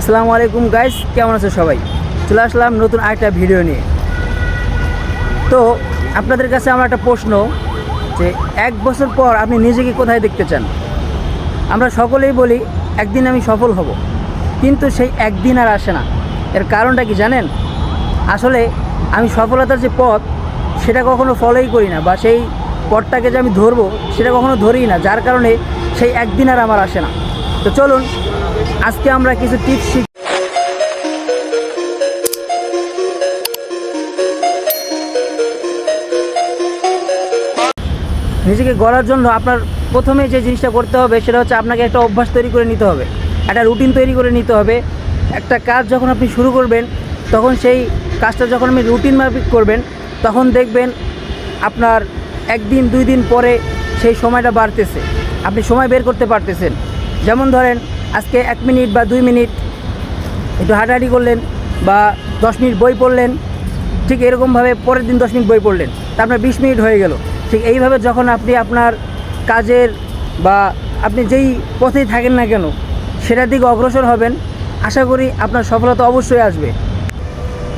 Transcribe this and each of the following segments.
আসসালামু আলাইকুম গাইস, কেমন আছো সবাই? চলে আসলাম নতুন আরেকটা ভিডিও নিয়ে। তো আপনাদের কাছে আমার একটা প্রশ্ন, যে 1 বছর পর আপনি নিজেকে কোথায় দেখতে চান? আমরা সকলেই বলি একদিন আমি সফল হব, কিন্তু সেই একদিন আর আসে না। এর কারণটা কি জানেন? আসলে আমি সফলতার যে পথ সেটা কখনো ফলোই করি না, বা সেই পথটাকে যে আমি ধরবো সেটা কখনো ধরিই না, যার কারণে সেই একদিন আর আমার আসে না। তো চলুন আজকে আমরা কিছু টিপস শিখি। নিজেকে গড়ার জন্য আপনার প্রথমে যে জিনিসটা করতে হবে সেটা হচ্ছে আপনাকে একটা অভ্যাস তৈরি করে নিতে হবে, একটা রুটিন তৈরি করে নিতে হবে। একটা কাজ যখন আপনি শুরু করবেন, তখন সেই কাজটা যখন আপনি রুটিন মাফিক করবেন, তখন দেখবেন আপনার 1 দিন 2 দিন পরে সেই সময়টা বাড়তেছে, আপনি সময় বের করতে পারতেছেন। যেমন ধরেন আজকে 1 মিনিট বা 2 মিনিট একটু হাঁটাহাঁটি করলেন, বা 10 মিনিট বই পড়লেন, ঠিক এরকমভাবে পরের দিন 10 মিনিট বই পড়লেন, তা আপনার 20 মিনিট হয়ে গেল। ঠিক এইভাবে যখন আপনি আপনার কাজের বা আপনি যেই পথেই থাকেন না কেন সেটার দিকে অগ্রসর হবেন, আশা করি আপনার সফলতা অবশ্যই আসবে।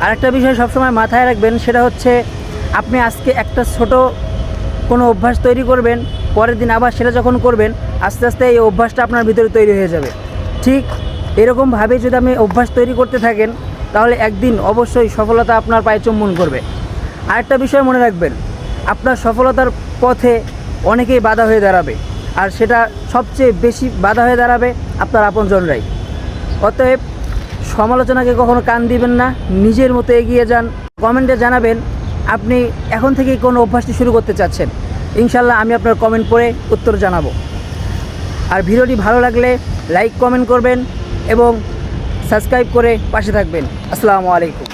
আরেকটা বিষয় সবসময় মাথায় রাখবেন, সেটা হচ্ছে আপনি আজকে একটা ছোট কোনো অভ্যাস তৈরি করবেন, পরের দিন আবার সেটা যখন করবেন, আস্তে আস্তে এই অভ্যাসটা আপনার ভিতরে তৈরি হয়ে যাবে। ঠিক এরকমভাবে যদি আপনি অভ্যাস তৈরি করতে থাকেন, তাহলে একদিন অবশ্যই সফলতা আপনার পায়ে চুম্বন করবে। আরেকটা বিষয় মনে রাখবেন, আপনার সফলতার পথে অনেকেই বাধা হয়ে দাঁড়াবে, আর সেটা সবচেয়ে বেশি বাধা হয়ে দাঁড়াবে আপনার আপনজনরাই। অতএব সমালোচনাকে কখনো কান দিবেন না, নিজের মতো এগিয়ে যান। কমেন্টে জানাবেন আপনি এখন থেকেই কোন অভ্যাসটি শুরু করতে চাচ্ছেন। ইনশাল্লাহ আমি আপনার কমেন্ট পড়ে উত্তর জানাবো। আর ভিডিওটি ভালো লাগলে লাইক কমেন্ট করবেন এবং সাবস্ক্রাইব করে পাশে থাকবেন। আসসালামু আলাইকুম।